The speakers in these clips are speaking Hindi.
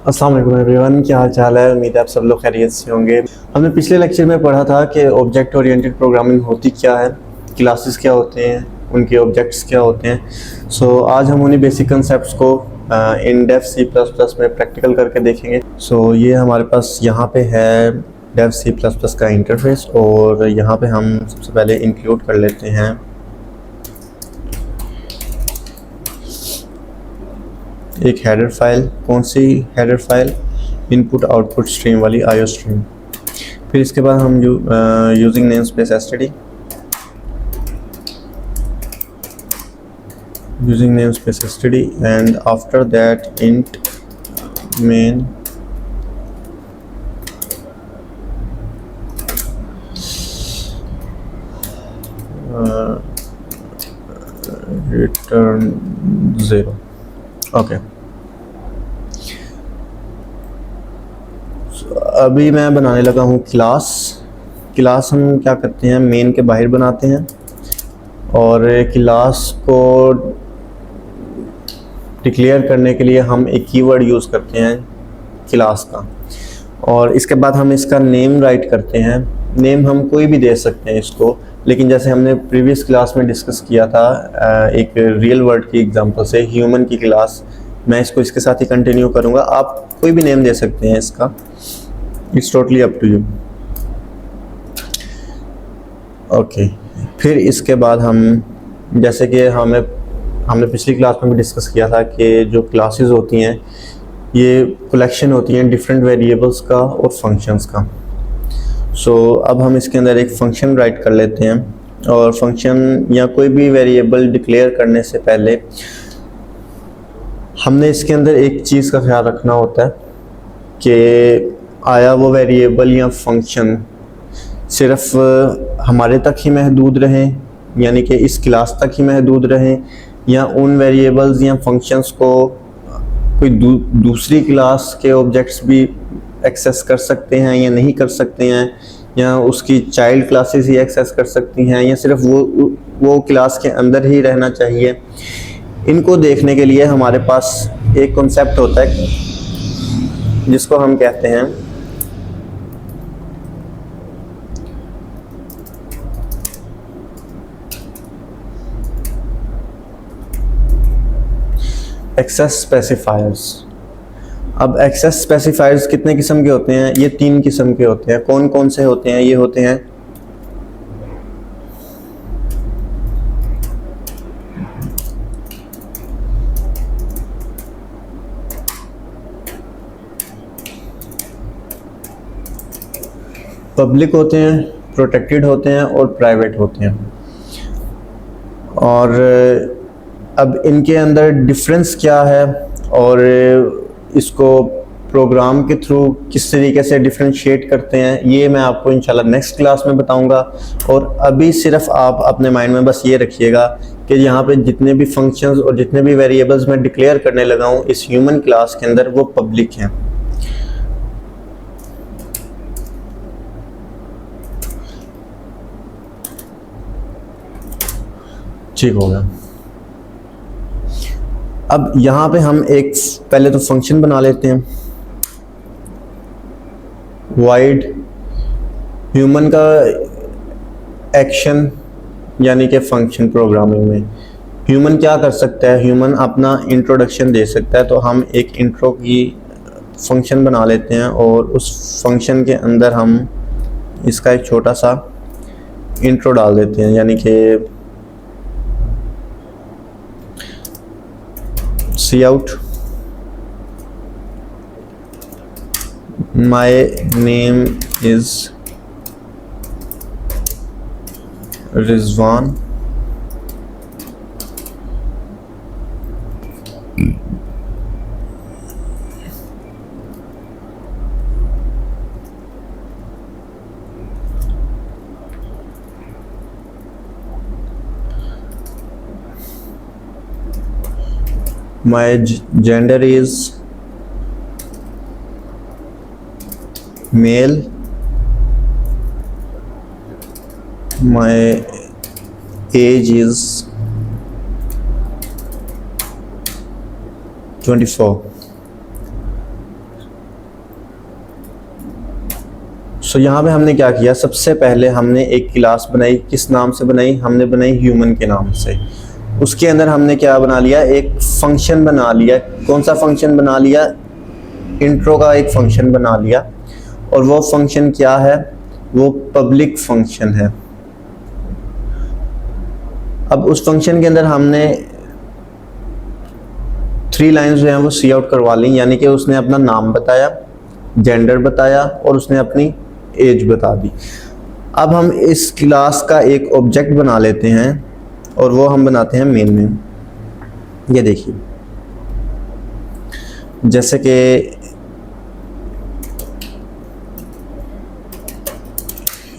अस्सलाम वालेकुम एवरीवन, क्या हाल चाल है। उम्मीद है आप सब लोग खैरियत से होंगे। हमने पिछले लेक्चर में पढ़ा था कि ऑब्जेक्ट ओरिएंटेड प्रोग्रामिंग होती क्या है, क्लासेस क्या होते हैं, उनके ऑब्जेक्ट्स क्या होते हैं। आज हम उन्हीं बेसिक कंसेप्ट्स को इन डेव सी प्लस प्लस में प्रैक्टिकल करके देखेंगे। ये हमारे पास यहाँ पे है डेव सी प्लस प्लस का इंटरफेस, और यहाँ पे हम सबसे पहले इंक्लूड कर लेते हैं एक हेडर फाइल। कौन सी header file? Input output stream वाली आईओ स्ट्रीम। फिर इसके बाद हम using namespace STD, using namespace STD and after that int main return 0। Okay, अभी मैं बनाने लगा हूँ क्लास हम क्या करते हैं, मेन के बाहर बनाते हैं, और क्लास को डिक्लेयर करने के लिए हम एक कीवर्ड यूज़ करते हैं क्लास का, और इसके बाद हम इसका नेम राइट करते हैं। नेम हम कोई भी दे सकते हैं इसको, लेकिन जैसे हमने प्रीवियस क्लास में डिस्कस किया था एक रियल वर्ल्ड की एग्जांपल से, ह्यूमन की क्लास, मैं इसको इसके साथ ही कंटिन्यू करूँगा। आप कोई भी नेम दे सकते हैं इसका, it's totally up to you. Okay, फिर इसके बाद हम, जैसे कि हमने पिछली क्लास में भी डिस्कस किया था कि जो क्लासेस होती हैं ये कलेक्शन होती हैं डिफरेंट वेरिएबल्स का और फंक्शंस का। अब हम इसके अंदर एक फंक्शन राइट कर लेते हैं, और फंक्शन या कोई भी वेरिएबल डिक्लेयर करने से पहले हमने इसके अंदर एक चीज़ का ख्याल रखना होता है कि आया वो वेरिएबल या फंक्शन सिर्फ हमारे तक ही महदूद रहें, यानी कि इस क्लास तक ही महदूद रहें, या उन वेरिएबल्स या फंक्शंस को कोई दूसरी क्लास के ऑब्जेक्ट्स भी एक्सेस कर सकते हैं या नहीं कर सकते हैं, या उसकी चाइल्ड क्लासेस ही एक्सेस कर सकती हैं, या सिर्फ वो क्लास के अंदर ही रहना चाहिए। इनको देखने के लिए हमारे पास एक कॉन्सेप्ट होता है जिसको हम कहते हैं एक्सेस स्पेसिफायर्स। अब एक्सेस स्पेसिफायर्स कितने किस्म के होते हैं? ये 3 किस्म के होते हैं। कौन कौन से होते हैं? ये होते हैं पब्लिक होते हैं, प्रोटेक्टेड होते हैं और प्राइवेट होते हैं। और अब इनके अंदर डिफरेंस क्या है, और इसको प्रोग्राम के थ्रू किस तरीके से डिफरेंशिएट करते हैं, ये मैं आपको इंशाल्लाह नेक्स्ट क्लास में बताऊंगा। और अभी सिर्फ आप अपने माइंड में बस ये रखिएगा कि यहाँ पे जितने भी फंक्शंस और जितने भी वेरिएबल्स मैं डिक्लेयर करने लगा हूँ इस ह्यूमन क्लास के अंदर, वो पब्लिक हैं। ठीक हो गया। अब यहाँ पे हम एक पहले तो फंक्शन बना लेते हैं, वाइड ह्यूमन का एक्शन, यानी कि फंक्शन प्रोग्रामिंग में ह्यूमन क्या कर सकता है, ह्यूमन अपना इंट्रोडक्शन दे सकता है। तो हम एक इंट्रो की फंक्शन बना लेते हैं, और उस फंक्शन के अंदर हम इसका एक छोटा सा इंट्रो डाल देते हैं, यानी कि Cout my name is Rizwan, my gender is male, my age is 24। सो यहाँ पे हमने क्या किया, सबसे पहले हमने एक क्लास बनाई। किस नाम से बनाई? हमने बनाई ह्यूमन के नाम से। उसके अंदर हमने क्या बना लिया, एक फंक्शन बना लिया। कौन सा फंक्शन बना लिया? इंट्रो का एक फंक्शन बना लिया। और वो फंक्शन क्या है? वो पब्लिक फंक्शन है। अब उस फंक्शन के अंदर हमने 3 लाइन्स जो हैं वो सी आउट करवा ली, यानी कि उसने अपना नाम बताया, जेंडर बताया और उसने अपनी एज बता दी। अब हम इस क्लास का एक ऑब्जेक्ट बना लेते हैं और वो हम बनाते हैं मेन में। ये देखिए, जैसे कि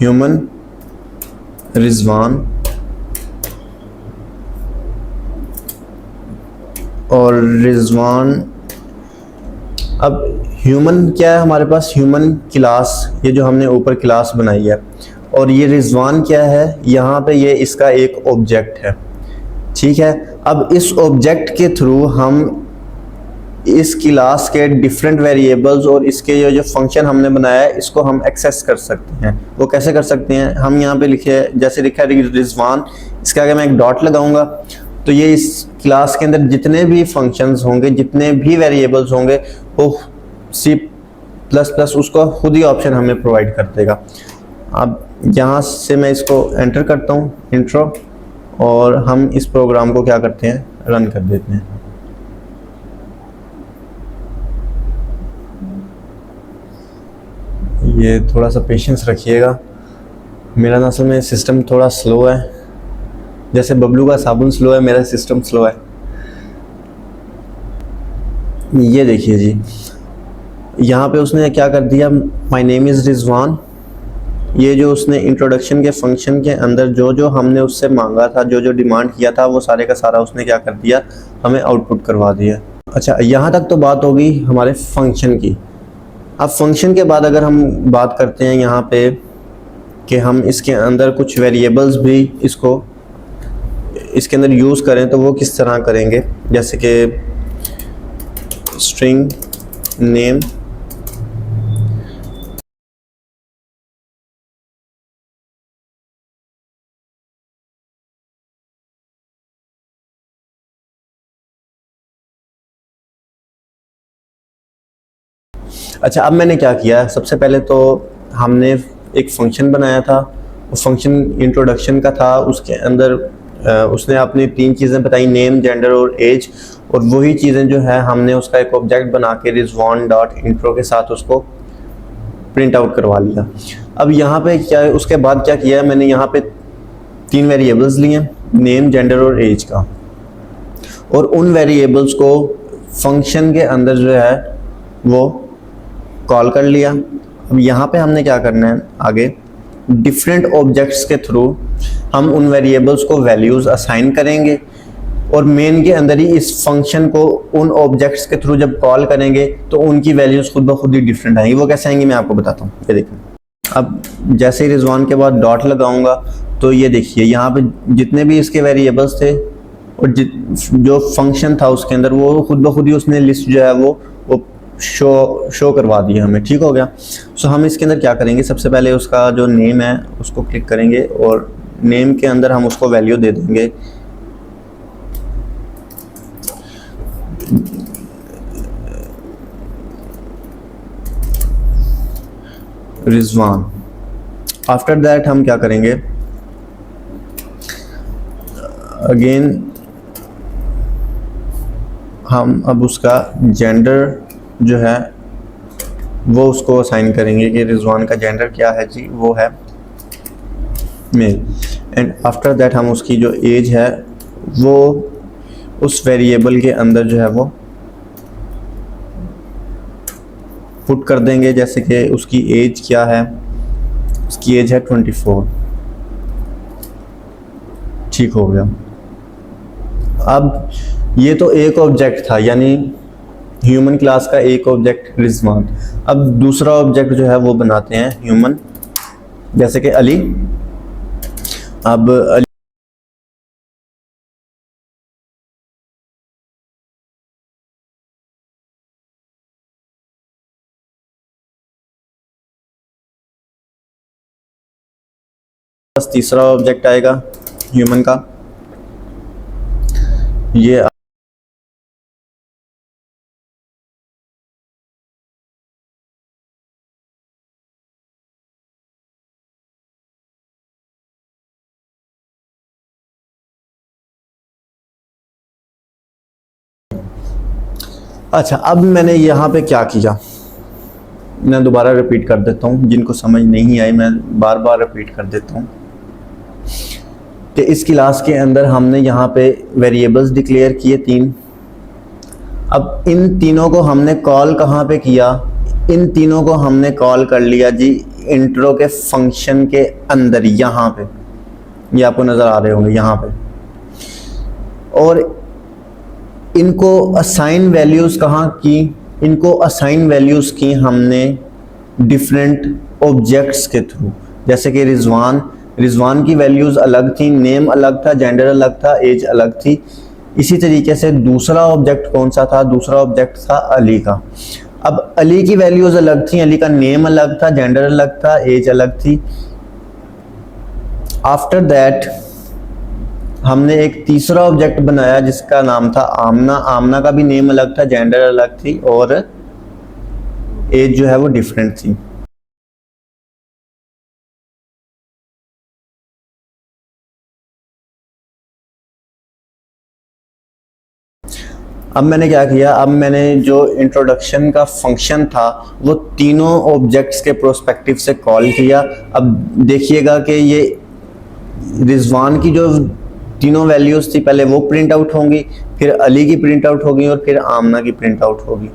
ह्यूमन रिजवान और रिजवान। अब ह्यूमन क्या है हमारे पास? ह्यूमन क्लास, ये जो हमने ऊपर क्लास बनाई है। और ये रिजवान क्या है? यहाँ पे ये इसका एक ऑब्जेक्ट है। ठीक है, अब इस ऑब्जेक्ट के थ्रू हम इस क्लास के डिफरेंट वेरिएबल्स और इसके ये जो फंक्शन हमने बनाया है इसको हम एक्सेस कर सकते हैं। वो कैसे कर सकते हैं? हम यहाँ पे लिखे, जैसे लिखा है रिजवान, इसके आगे मैं एक डॉट लगाऊंगा तो ये इस क्लास के अंदर जितने भी फंक्शंस होंगे, जितने भी वेरिएबल्स होंगे, वो C++ उसको खुद ही ऑप्शन हमें प्रोवाइड कर देगा। अब यहाँ से मैं इसको एंटर करता हूँ, इंट्रो, और हम इस प्रोग्राम को क्या करते हैं, रन कर देते हैं। ये थोड़ा सा पेशेंस रखिएगा, मेरा असल में सिस्टम थोड़ा स्लो है। जैसे बबलू का साबुन स्लो है, मेरा सिस्टम स्लो है। ये देखिए जी, यहाँ पे उसने क्या कर दिया, माय नेम इज़ रिजवान। ये जो उसने इंट्रोडक्शन के फंक्शन के अंदर जो जो हमने उससे मांगा था, जो जो डिमांड किया था, वो सारे का सारा उसने क्या कर दिया, हमें आउटपुट करवा दिया। अच्छा, यहाँ तक तो बात होगी हमारे फंक्शन की। अब फंक्शन के बाद अगर हम बात करते हैं यहाँ पे कि हम इसके अंदर कुछ वेरिएबल्स भी इसके अंदर यूज़ करें तो वो किस तरह करेंगे, जैसे कि स्ट्रिंग नेम। अच्छा, अब मैंने क्या किया, सबसे पहले तो हमने एक फंक्शन बनाया था। वो फंक्शन इंट्रोडक्शन का था, उसके अंदर उसने अपनी 3 चीज़ें बताई, नेम, जेंडर और एज। और वही चीज़ें जो है हमने उसका एक ऑब्जेक्ट बना के रिजवान डॉट इंट्रो के साथ उसको प्रिंट आउट करवा लिया। अब यहाँ पे क्या है, उसके बाद क्या किया है, मैंने यहाँ पे 3 वेरिएबल्स लिए, नेम, जेंडर और एज का, और उन वेरिएबल्स को फंक्शन के अंदर जो है वो कॉल कर लिया। अब यहाँ पे हमने क्या करना है, आगे डिफरेंट ऑब्जेक्ट्स के थ्रू हम उन वेरिएबल्स को वैल्यूज़ असाइन करेंगे और मेन के अंदर ही इस फंक्शन को उन ऑब्जेक्ट्स के थ्रू जब कॉल करेंगे तो उनकी वैल्यूज़ खुद ब खुद ही डिफरेंट आएंगी। वो कैसे आएंगी मैं आपको बताता हूँ। ये देखिए, अब जैसे ही रिजवान के बाद डॉट लगाऊंगा तो ये देखिए यहाँ पे जितने भी इसके वेरिएबल्स थे और जो फंक्शन था उसके अंदर, वो खुद ब खुद ही उसने लिस्ट जो है वो शो करवा दिया हमें। ठीक हो गया। सो हम इसके अंदर क्या करेंगे, सबसे पहले उसका जो नेम है उसको क्लिक करेंगे और नेम के अंदर हम उसको वैल्यू दे देंगे रिजवान। आफ्टर दैट हम क्या करेंगे, अगेन हम अब उसका जेंडर जो है वो उसको असाइन करेंगे कि रिजवान का जेंडर क्या है जी, वो है मेल। एंड आफ्टर दैट हम उसकी जो एज है वो उस वेरिएबल के अंदर जो है वो पुट कर देंगे, जैसे कि उसकी एज क्या है, उसकी एज है 24। ठीक हो गया। अब ये तो एक ऑब्जेक्ट था, यानी ह्यूमन क्लास का एक ऑब्जेक्ट रिजवान। अब दूसरा ऑब्जेक्ट जो है वो बनाते हैं ह्यूमन, जैसे कि अली। अब अली पास तीसरा ऑब्जेक्ट आएगा ह्यूमन का। ये अच्छा, अब मैंने यहाँ पे क्या किया, मैं दोबारा रिपीट कर देता हूँ, जिनको समझ नहीं आई मैं बार बार रिपीट कर देता हूँ कि इस क्लास के अंदर हमने यहाँ पे वेरिएबल्स डिक्लेयर किए 3। अब इन तीनों को हमने कॉल कहाँ पे किया, इन तीनों को हमने कॉल कर लिया जी इंट्रो के फंक्शन के अंदर, यहाँ पे ये आपको नज़र आ रहे होंगे यहाँ पे। और इनको असाइन वैल्यूज़ कहाँ की, इनको असाइन वैल्यूज़ की हमने डिफरेंट ऑब्जेक्ट्स के थ्रू। जैसे कि रिजवान की वैल्यूज़ अलग थी, नेम अलग था, जेंडर अलग था, एज अलग थी। इसी तरीके से दूसरा ऑब्जेक्ट कौन सा था, दूसरा ऑब्जेक्ट था अली का। अब अली की वैल्यूज़ अलग थी, अली का नेम अलग था, जेंडर अलग था, एज अलग थी। आफ्टर दैट हमने एक तीसरा ऑब्जेक्ट बनाया जिसका नाम था आमना। आमना का भी नेम अलग था, जेंडर अलग थी और एज जो है वो डिफरेंट थी। अब मैंने क्या किया, अब मैंने जो इंट्रोडक्शन का फंक्शन था वो तीनों ऑब्जेक्ट्स के प्रोस्पेक्टिव से कॉल किया। अब देखिएगा कि ये रिजवान की जो तीनों वैल्यूज़ थी पहले वो प्रिंट आउट होंगी, फिर अली की प्रिंट आउट होगी और फिर आमना की प्रिंट आउट होगी।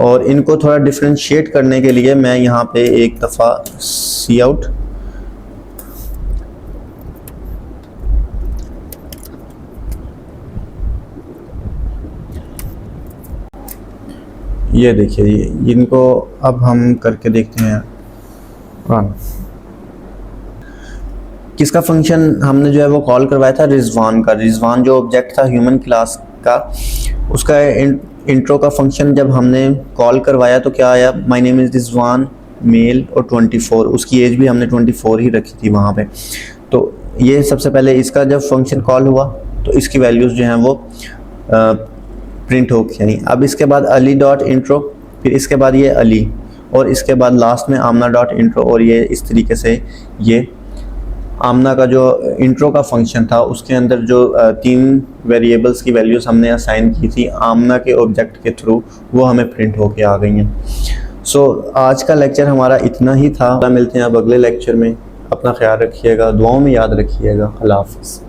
और इनको थोड़ा डिफ्रेंशिएट करने के लिए मैं यहाँ पे एक दफ़ा सी आउट, ये देखिए इनको अब हम करके देखते हैं रन। किसका फंक्शन हमने जो है वो कॉल करवाया था, रिजवान का। रिजवान जो ऑब्जेक्ट था ह्यूमन क्लास का, उसका इंट्रो का फंक्शन जब हमने कॉल करवाया तो क्या आया, my name is Rizwan, male और 24। उसकी एज भी हमने 24 ही रखी थी वहाँ पे। तो ये सबसे पहले इसका जब फंक्शन कॉल हुआ तो इसकी वैल्यूज़ जो हैं वो प्रिंट हो गई। अब इसके बाद अली डॉट इंट्रो, फिर इसके बाद ये अली, और इसके बाद लास्ट में आमना डॉट इंट्रो। और ये इस तरीके से ये आमना का जो इंट्रो का फंक्शन था उसके अंदर जो 3 वेरिएबल्स की वैल्यूज़ हमने असाइन की थी आमना के ऑब्जेक्ट के थ्रू, वो हमें प्रिंट होके आ गई हैं। सो आज का लेक्चर हमारा इतना ही था। मिलते हैं अब अगले लेक्चर में। अपना ख्याल रखिएगा, दुआओं में याद रखिएगा। अल्लाह हाफ़िज़।